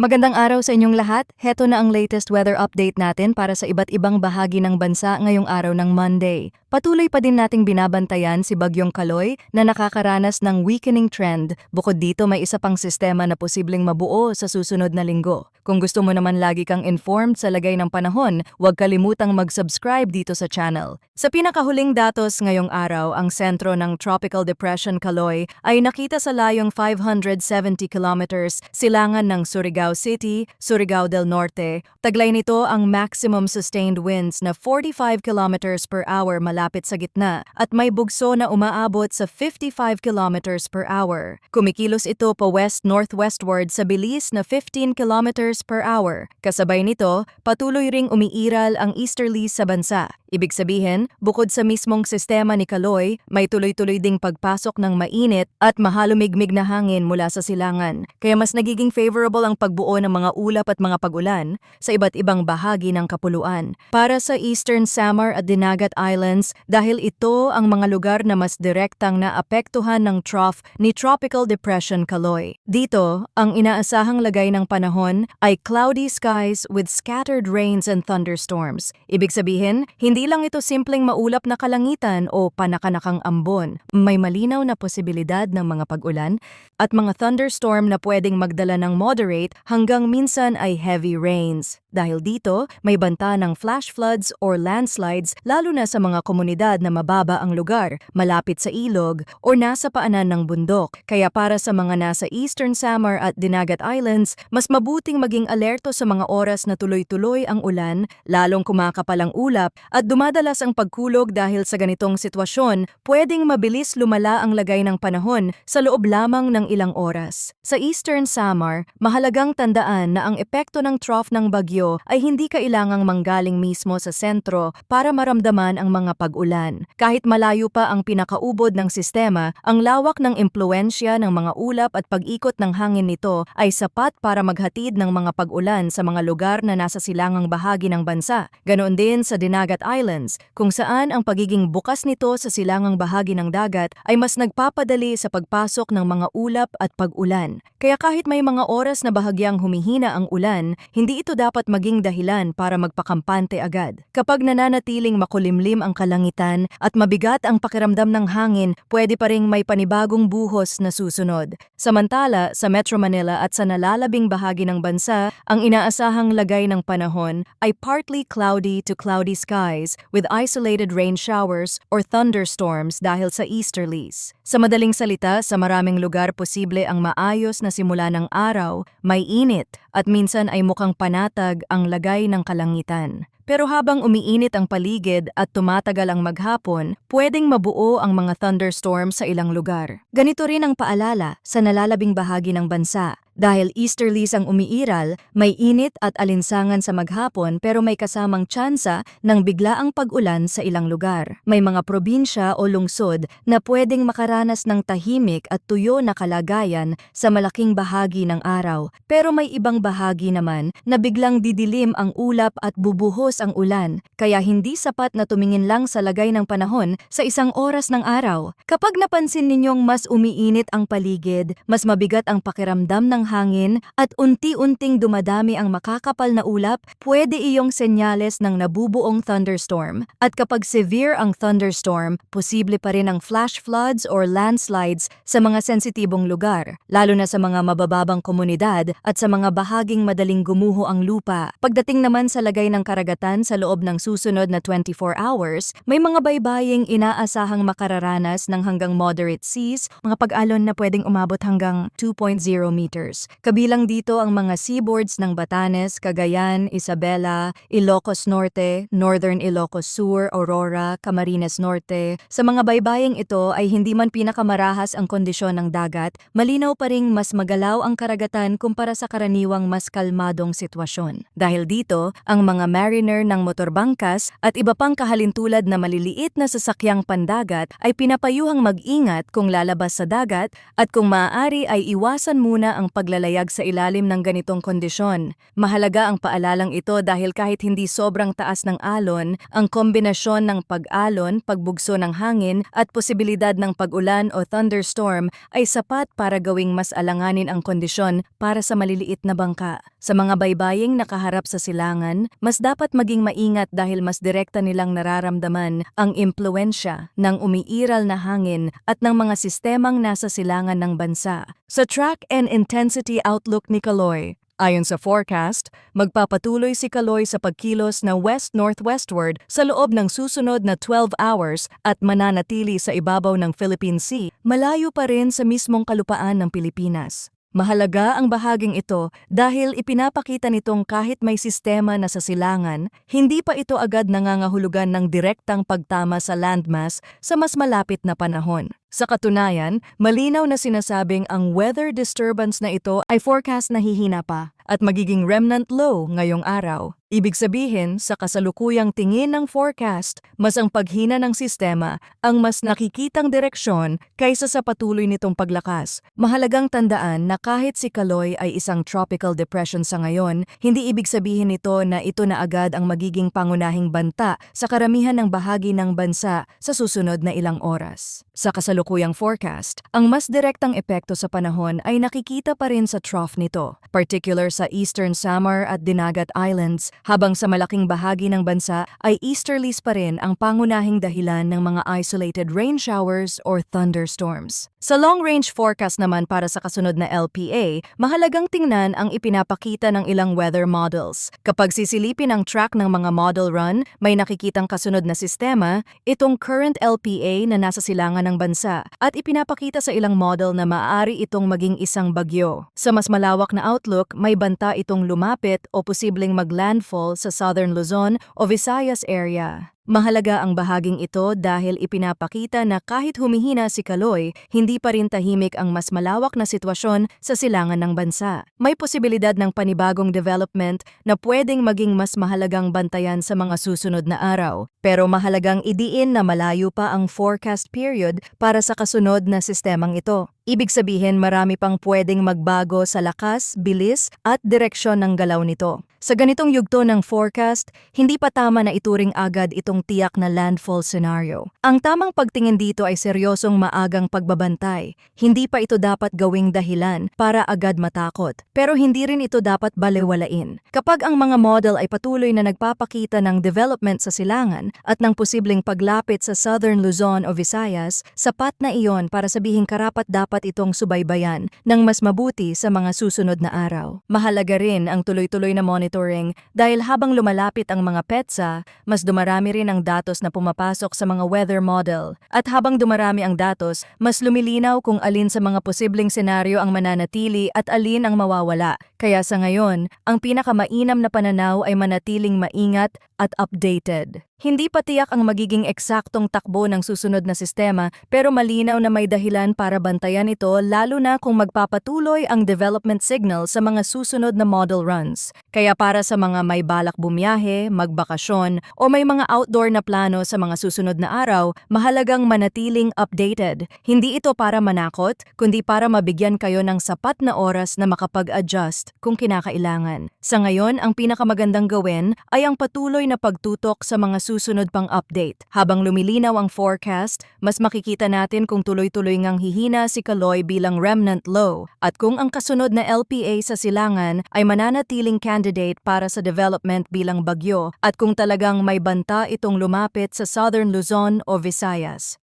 Magandang araw sa inyong lahat. Heto na ang latest weather update natin para sa iba't ibang bahagi ng bansa ngayong araw ng Monday. Patuloy pa din nating binabantayan si Bagyong Kaloy na nakakaranas ng weakening trend. Bukod dito may isa pang sistema na posibleng mabuo sa susunod na linggo. Kung gusto mo naman lagi kang informed sa lagay ng panahon, huwag kalimutang mag-subscribe dito sa channel. Sa pinakahuling datos ngayong araw, ang sentro ng Tropical Depression Kaloy ay nakita sa layong 570 kilometers silangan ng Surigao City, Surigao del Norte. Taglay nito ang maximum sustained winds na 45 kilometers per hour malapit sa gitna at may bugso na umaabot sa 55 kilometers per hour. Kumikilos ito pa west-northwestward sa bilis na 15 kilometers per hour. Kasabay nito, patuloy ring umiiral ang easterlies sa bansa. Ibig sabihin, bukod sa mismong sistema ni Kaloy, may tuloy-tuloy ding pagpasok ng mainit at mahalumigmig na hangin mula sa silangan. Kaya mas nagiging favorable ang pagbuo ng mga ulap at mga pag-ulan sa iba't ibang bahagi ng kapuluan. Para sa Eastern Samar at Dinagat Islands, dahil ito ang mga lugar na mas direktang naapektuhan ng trough ni Tropical Depression Kaloy. Dito, ang inaasahang lagay ng panahon ay cloudy skies with scattered rains and thunderstorms. Ibig sabihin, hindi lang ito simpleng maulap na kalangitan o panakanakang ambon. May malinaw na posibilidad ng mga pag-ulan at mga thunderstorm na pwedeng magdala ng moderate hanggang minsan ay heavy rains. Dahil dito, may banta ng flash floods or landslides lalo na sa mga komunidad na mababa ang lugar, malapit sa ilog o nasa paanan ng bundok. Kaya para sa mga nasa Eastern Samar at Dinagat Islands, mas mabuting maging alerto sa mga oras na tuloy-tuloy ang ulan, lalong kumakapal ang ulap at dumadalas ang pagkulog dahil sa ganitong sitwasyon, pwedeng mabilis lumala ang lagay ng panahon sa loob lamang ng ilang oras. Sa Eastern Samar, mahalagang tandaan na ang epekto ng trough ng bagyo ay hindi kailangang manggaling mismo sa sentro para maramdaman ang mga pag-ulan. Kahit malayo pa ang pinakaubod ng sistema, ang lawak ng impluensya ng mga ulap at pag-ikot ng hangin nito ay sapat para maghatid ng mga pag-ulan sa mga lugar na nasa silangang bahagi ng bansa. Ganoon din sa Dinagat Islands, kung saan ang pagiging bukas nito sa silangang bahagi ng dagat ay mas nagpapadali sa pagpasok ng mga ulap at pag-ulan. Kaya kahit may mga oras na bahagyang humihina ang ulan, hindi ito dapat maging dahilan para magpakampante agad. Kapag nananatiling makulimlim ang kalangitan at mabigat ang pakiramdam ng hangin, pwede pa ring may panibagong buhos na susunod. Samantala, sa Metro Manila at sa nalalabing bahagi ng bansa, ang inaasahang lagay ng panahon ay partly cloudy to cloudy skies with isolated rain showers or thunderstorms dahil sa easterlies. Sa madaling salita, sa maraming lugar posible ang maayos na simula ng araw, may init at minsan ay mukhang panatag ang lagay ng kalangitan. Pero habang umiinit ang paligid at tumatagal ang maghapon, pwedeng mabuo ang mga thunderstorm sa ilang lugar. Ganito rin ang paalala sa nalalabing bahagi ng bansa. Dahil easterlies ang umiiral, may init at alinsangan sa maghapon pero may kasamang tsansa ng biglaang pag-ulan sa ilang lugar. May mga probinsya o lungsod na pwedeng makaranas ng tahimik at tuyo na kalagayan sa malaking bahagi ng araw. Pero may ibang bahagi naman na biglang didilim ang ulap at bubuhos ang ulan, kaya hindi sapat na tumingin lang sa lagay ng panahon sa isang oras ng araw. Kapag napansin ninyong mas umiinit ang paligid, mas mabigat ang pakiramdam ng hangin at unti-unting dumadami ang makakapal na ulap, pwede iyong senyales ng nabubuong thunderstorm. At kapag severe ang thunderstorm, posible pa rin ang flash floods or landslides sa mga sensitibong lugar, lalo na sa mga mabababang komunidad at sa mga bahaging madaling gumuho ang lupa. Pagdating naman sa lagay ng karagatan sa loob ng susunod na 24 hours, may mga baybaying inaasahang makararanas ng hanggang moderate seas, mga pag-alon na pwedeng umabot hanggang 2.0 meters. Kabilang dito ang mga seaboards ng Batanes, Cagayan, Isabela, Ilocos Norte, Northern Ilocos Sur, Aurora, Camarines Norte. Sa mga baybaying ito ay hindi man pinakamarahas ang kondisyon ng dagat, malinaw pa ring mas magalaw ang karagatan kumpara sa karaniwang mas kalmadong sitwasyon. Dahil dito, ang mga mariner ng motorbangkas at iba pang kahalintulad na maliliit na sasakyang pandagat ay pinapayuhang mag-ingat kung lalabas sa dagat at kung maaari ay iwasan muna ang paglalayag sa ilalim ng ganitong kondisyon. Mahalaga ang paalalang ito dahil kahit hindi sobrang taas ng alon, ang kombinasyon ng pag-alon, pagbugso ng hangin at posibilidad ng pag-ulan o thunderstorm ay sapat para gawing mas alanganin ang kondisyon para sa maliliit na bangka. Sa mga baybaying nakaharap sa silangan, mas dapat maging maingat dahil mas direkta nilang nararamdaman ang impluensya ng umiiral na hangin at ng mga sistemang nasa silangan ng bansa. Sa track and intensity outlook ni Kaloy, ayon sa forecast, magpapatuloy si Kaloy sa pagkilos na west-northwestward sa loob ng susunod na 12 hours at mananatili sa ibabaw ng Philippine Sea, malayo pa rin sa mismong kalupaan ng Pilipinas. Mahalaga ang bahaging ito dahil ipinapakita nitong kahit may sistema na sa silangan, hindi pa ito agad nangangahulugan ng direktang pagtama sa landmass sa mas malapit na panahon. Sa katunayan, malinaw na sinasabing ang weather disturbance na ito ay forecast na hihina pa at magiging remnant low ngayong araw. Ibig sabihin, sa kasalukuyang tingin ng forecast, mas ang paghina ng sistema ang mas nakikitang direksyon kaysa sa patuloy nitong paglakas. Mahalagang tandaan na kahit si Kaloy ay isang tropical depression sa ngayon, hindi ibig sabihin nito na ito na agad ang magiging pangunahing banta sa karamihan ng bahagi ng bansa sa susunod na ilang oras. Sa kasalukuyang forecast, ang mas direktang epekto sa panahon ay nakikita pa rin sa trough nito, particular sa Eastern Samar at Dinagat Islands, habang sa malaking bahagi ng bansa ay easterlies pa rin ang pangunahing dahilan ng mga isolated rain showers or thunderstorms. Sa long-range forecast naman para sa kasunod na LPA, mahalagang tingnan ang ipinapakita ng ilang weather models. Kapag sisilipin ang track ng mga model run, may nakikitang kasunod na sistema, itong current LPA na nasa silangan ng bansa, at ipinapakita sa ilang model na maaari itong maging isang bagyo. Sa mas malawak na outlook, may banta itong lumapit o posibleng maglandfall sa Southern Luzon o Visayas area. Mahalaga ang bahaging ito dahil ipinapakita na kahit humihina si Kaloy, hindi pa rin tahimik ang mas malawak na sitwasyon sa silangan ng bansa. May posibilidad ng panibagong development na pwedeng maging mas mahalagang bantayan sa mga susunod na araw. Pero mahalagang idiin na malayo pa ang forecast period para sa kasunod na sistemang ito. Ibig sabihin marami pang pwedeng magbago sa lakas, bilis at direksyon ng galaw nito. Sa ganitong yugto ng forecast, hindi pa tama na ituring agad itong tiyak na landfall scenario. Ang tamang pagtingin dito ay seryosong maagang pagbabantay. Hindi pa ito dapat gawing dahilan para agad matakot, pero hindi rin ito dapat balewalain. Kapag ang mga model ay patuloy na nagpapakita ng development sa silangan at ng posibleng paglapit sa Southern Luzon o Visayas, sapat na iyon para sabihing karapat dapat itong subaybayan ng mas mabuti sa mga susunod na araw. Mahalaga rin ang tuloy-tuloy na monitoring dahil habang lumalapit ang mga petsa, mas dumarami rin ang datos na pumapasok sa mga weather model. At habang dumarami ang datos, mas lumilinaw kung alin sa mga posibleng senaryo ang mananatili at alin ang mawawala. Kaya sa ngayon, ang pinakamainam na pananaw ay manatiling maingat at updated. Hindi pa tiyak ang magiging eksaktong takbo ng susunod na sistema pero malinaw na may dahilan para bantayan ito lalo na kung magpapatuloy ang development signal sa mga susunod na model runs. Kaya para sa mga may balak bumiyahe, magbakasyon o may mga outdoor na plano sa mga susunod na araw, mahalagang manatiling updated. Hindi ito para manakot, kundi para mabigyan kayo ng sapat na oras na makapag-adjust kung kinakailangan. Sa ngayon, ang pinakamagandang gawin ay ang patuloy na pagtutok sa mga susunod pang update. Habang lumilinaw ang forecast, mas makikita natin kung tuloy-tuloy ngang hihina si Kaloy bilang remnant low at kung ang kasunod na LPA sa silangan ay mananatiling candidate para sa development bilang bagyo at kung talagang may banta itong lumapit sa Southern Luzon o Visayas.